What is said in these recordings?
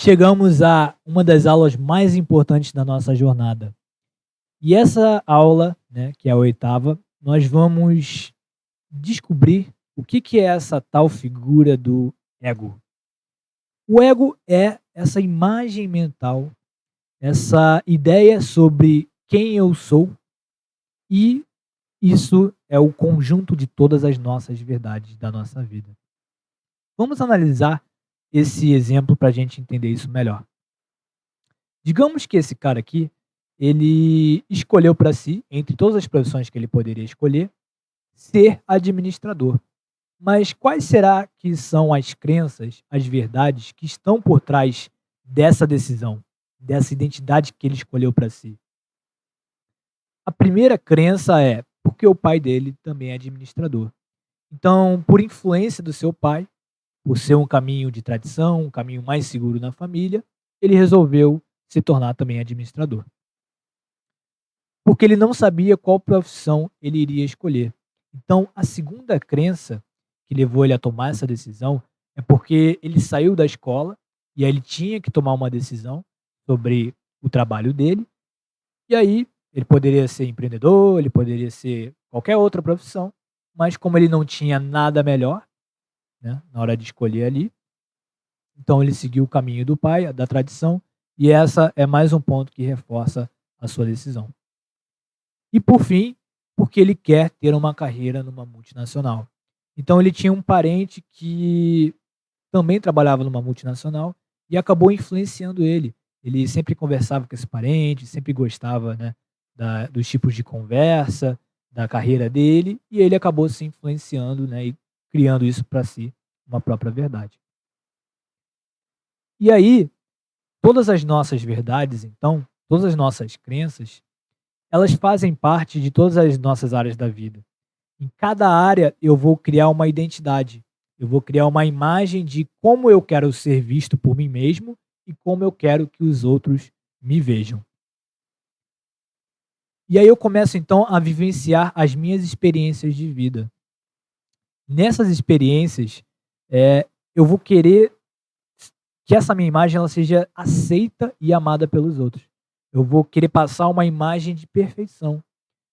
Chegamos a uma das aulas mais importantes da nossa jornada. E essa aula, né, que é a oitava, nós vamos descobrir o que é essa tal figura do ego. O ego é essa imagem mental, essa ideia sobre quem eu sou, e isso é o conjunto de todas as nossas verdades da nossa vida. Vamos analisar esse exemplo para a gente entender isso melhor. Digamos que esse cara aqui, ele escolheu para si, entre todas as profissões que ele poderia escolher, ser administrador. Mas quais será que são as crenças, as verdades que estão por trás dessa decisão, dessa identidade que ele escolheu para si? A primeira crença é porque o pai dele também é administrador. Então, por influência do seu pai, por ser um caminho de tradição, um caminho mais seguro na família, ele resolveu se tornar também administrador. Porque ele não sabia qual profissão ele iria escolher. Então, a segunda crença que levou ele a tomar essa decisão é porque ele saiu da escola e aí ele tinha que tomar uma decisão sobre o trabalho dele. E aí, ele poderia ser empreendedor, ele poderia ser qualquer outra profissão, mas como ele não tinha nada melhor, né, na hora de escolher ali, então ele seguiu o caminho do pai, da tradição, e essa é mais um ponto que reforça a sua decisão. E por fim, porque ele quer ter uma carreira numa multinacional. Então ele tinha um parente que também trabalhava numa multinacional e acabou influenciando ele. Ele sempre conversava com esse parente, sempre gostava, né, dos tipos de conversa, da carreira dele, e ele acabou se influenciando, né, e criando isso para si, uma própria verdade. E aí, todas as nossas verdades, então, todas as nossas crenças, elas fazem parte de todas as nossas áreas da vida. Em cada área eu vou criar uma identidade. Eu vou criar uma imagem de como eu quero ser visto por mim mesmo e como eu quero que os outros me vejam. E aí eu começo então a vivenciar as minhas experiências de vida. Nessas experiências, eu vou querer que essa minha imagem ela seja aceita e amada pelos outros. Eu vou querer passar uma imagem de perfeição.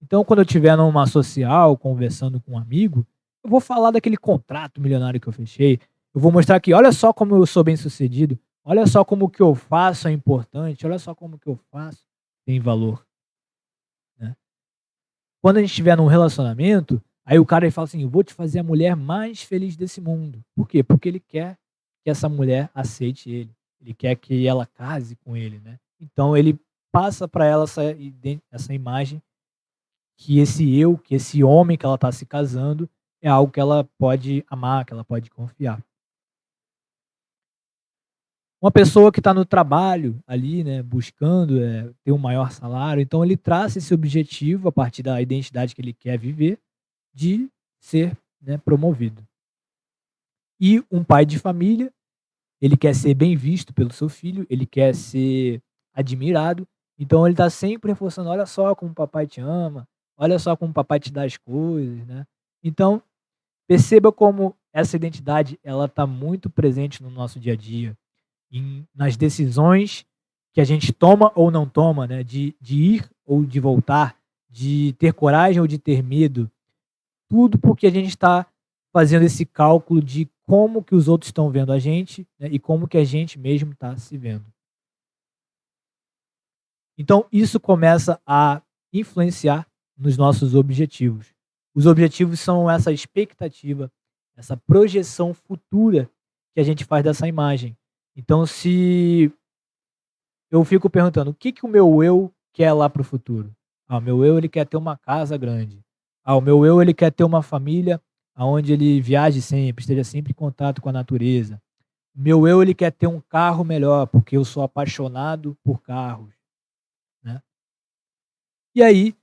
Então, quando eu estiver numa social, conversando com um amigo, eu vou falar daquele contrato milionário que eu fechei. Eu vou mostrar que olha só como eu sou bem-sucedido, olha só como o que eu faço é importante, olha só como o que eu faço tem valor, né? Quando a gente estiver num relacionamento, aí o cara ele fala assim: "Eu vou te fazer a mulher mais feliz desse mundo". Por quê? Porque ele quer que essa mulher aceite ele. Ele quer que ela case com ele, né? Então ele passa para ela essa imagem que esse homem que ela está se casando é algo que ela pode amar, que ela pode confiar. Uma pessoa que está no trabalho ali, né, buscando ter um maior salário, então ele traça esse objetivo a partir da identidade que ele quer viver, de ser, né, promovido. E um pai de família, ele quer ser bem visto pelo seu filho, ele quer ser admirado, então ele está sempre reforçando: "Olha só como o papai te ama, olha só como o papai te dá as coisas", né. Então, perceba como essa identidade ela está muito presente no nosso dia a dia, nas decisões que a gente toma ou não toma, né, de ir ou de voltar, de ter coragem ou de ter medo, tudo porque a gente está fazendo esse cálculo de como que os outros estão vendo a gente, né, e como que a gente mesmo está se vendo. Então isso começa a influenciar nos nossos objetivos. Os objetivos são essa expectativa, essa projeção futura que a gente faz dessa imagem. Então se eu fico perguntando: "O que que o meu eu quer lá para o futuro?". Ah, o meu eu ele quer ter uma casa grande. Ah, o meu eu ele quer ter uma família aonde ele viaje sempre, esteja sempre em contato com a natureza. O meu eu ele quer ter um carro melhor, porque eu sou apaixonado por carros, né. E aí,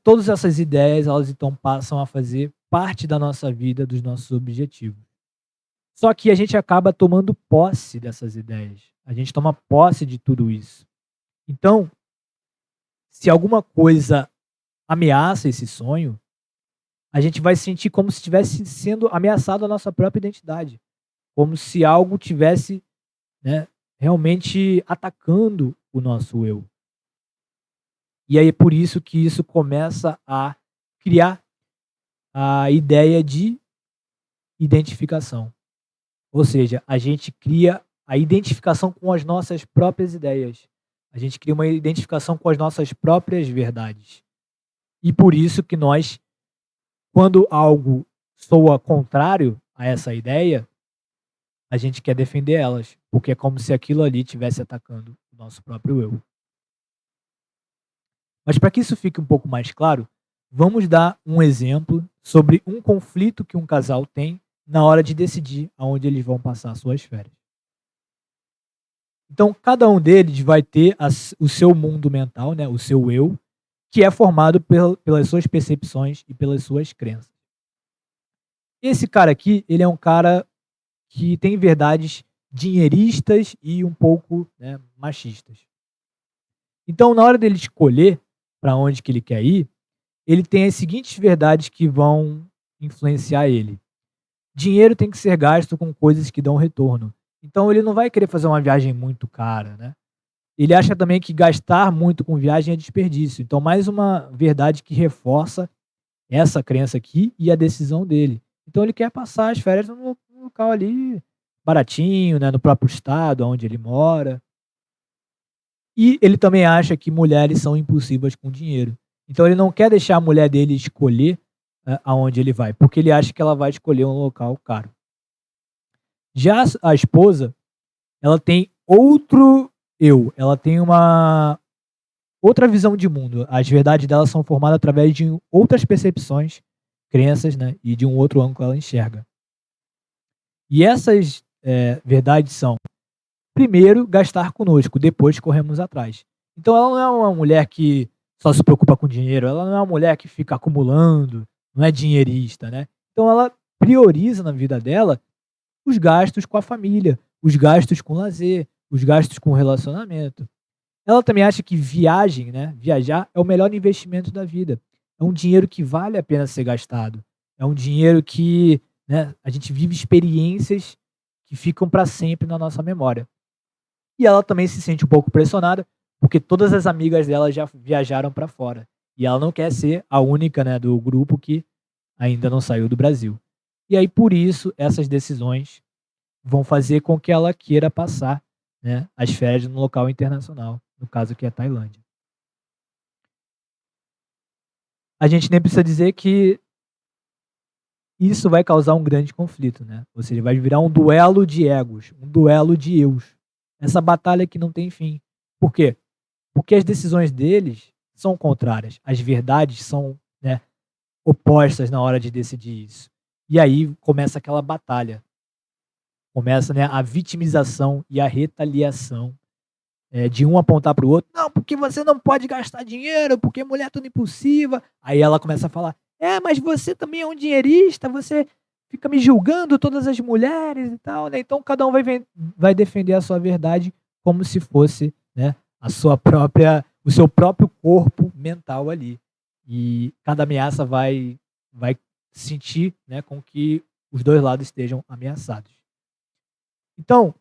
todas essas ideias, elas então passam a fazer parte da nossa vida, dos nossos objetivos. Só que a gente acaba tomando posse dessas ideias, a gente toma posse de tudo isso. Então, se alguma coisa ameaça esse sonho, a gente vai sentir como se estivesse sendo ameaçado a nossa própria identidade, como se algo tivesse né, realmente atacando o nosso eu. E aí é por isso que isso começa a criar a ideia de identificação. Ou seja, a gente cria a identificação com as nossas próprias ideias. A gente cria uma identificação com as nossas próprias verdades. E por isso que nós, quando algo soa contrário a essa ideia, a gente quer defender elas, porque é como se aquilo ali estivesse atacando o nosso próprio eu. Mas para que isso fique um pouco mais claro, vamos dar um exemplo sobre um conflito que um casal tem na hora de decidir aonde eles vão passar suas férias. Então, cada um deles vai ter o seu mundo mental, né, o seu eu, que é formado pelas suas percepções e pelas suas crenças. Esse cara aqui, ele é um cara que tem verdades dinheiristas e um pouco, né, machistas. Então, na hora dele escolher para onde que ele quer ir, ele tem as seguintes verdades que vão influenciar ele. Dinheiro tem que ser gasto com coisas que dão retorno. Então, ele não vai querer fazer uma viagem muito cara, né? Ele acha também que gastar muito com viagem é desperdício. Então, mais uma verdade que reforça essa crença aqui e a decisão dele. Então, ele quer passar as férias num local ali baratinho, né, no próprio estado onde ele mora. E ele também acha que mulheres são impulsivas com dinheiro. Então, ele não quer deixar a mulher dele escolher aonde ele vai, porque ele acha que ela vai escolher um local caro. Já a esposa, ela tem outro eu, ela tem uma outra visão de mundo. As verdades dela são formadas através de outras percepções, crenças, né, e de um outro ângulo que ela enxerga. E essas verdades são: primeiro, gastar conosco, depois corremos atrás. Então ela não é uma mulher que só se preocupa com dinheiro, ela não é uma mulher que fica acumulando, não é dinheirista, né? Então ela prioriza na vida dela os gastos com a família, os gastos com lazer, os gastos com relacionamento. Ela também acha que viagem, né, viajar é o melhor investimento da vida. É um dinheiro que vale a pena ser gastado. É um dinheiro que, né, a gente vive experiências que ficam para sempre na nossa memória. E ela também se sente um pouco pressionada, porque todas as amigas dela já viajaram para fora. E ela não quer ser a única, né, do grupo que ainda não saiu do Brasil. E aí, por isso, essas decisões vão fazer com que ela queira passar, né, as férias no local internacional, no caso que é a Tailândia. A gente nem precisa dizer que isso vai causar um grande conflito, né? Ou seja, vai virar um duelo de egos, um duelo de eus. Essa batalha que não tem fim. Por quê? Porque as decisões deles são contrárias. As verdades são, né, opostas na hora de decidir isso. E aí começa aquela batalha. Começa, né, a vitimização e a retaliação, de um apontar para o outro. Não, porque você não pode gastar dinheiro, porque mulher é tudo impulsiva. Aí ela começa a falar: mas você também é um dinheirista, você fica me julgando todas as mulheres e tal, né? Então cada um vai defender a sua verdade como se fosse, né, o seu próprio corpo mental ali. E cada ameaça vai sentir, né, com que os dois lados estejam ameaçados. Então,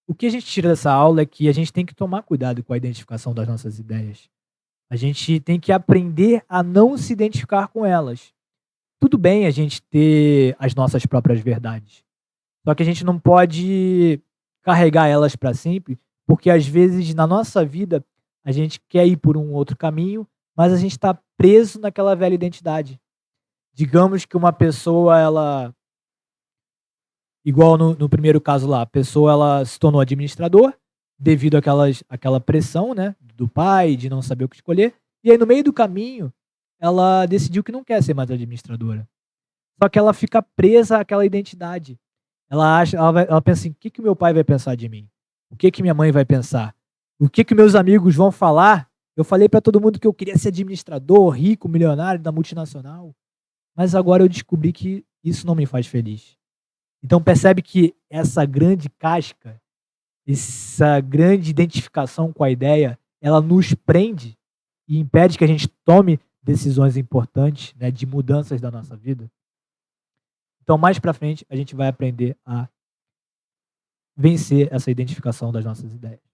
o que a gente tira dessa aula é que a gente tem que tomar cuidado com a identificação das nossas ideias. A gente tem que aprender a não se identificar com elas. Tudo bem a gente ter as nossas próprias verdades, só que a gente não pode carregar elas para sempre, porque às vezes na nossa vida a gente quer ir por um outro caminho, mas a gente está preso naquela velha identidade. Digamos que uma pessoa, ela, igual no primeiro caso lá, a pessoa ela se tornou administrador devido àquela pressão, né, do pai, de não saber o que escolher. E aí, no meio do caminho, ela decidiu que não quer ser mais administradora. Só que ela fica presa àquela identidade. Ela pensa assim: o que o meu pai vai pensar de mim? O que minha mãe vai pensar? O que meus amigos vão falar? Eu falei para todo mundo que eu queria ser administrador, rico, milionário da multinacional, mas agora eu descobri que isso não me faz feliz. Então percebe que essa grande casca, essa grande identificação com a ideia, ela nos prende e impede que a gente tome decisões importantes, né, de mudanças da nossa vida. Então mais para frente a gente vai aprender a vencer essa identificação das nossas ideias.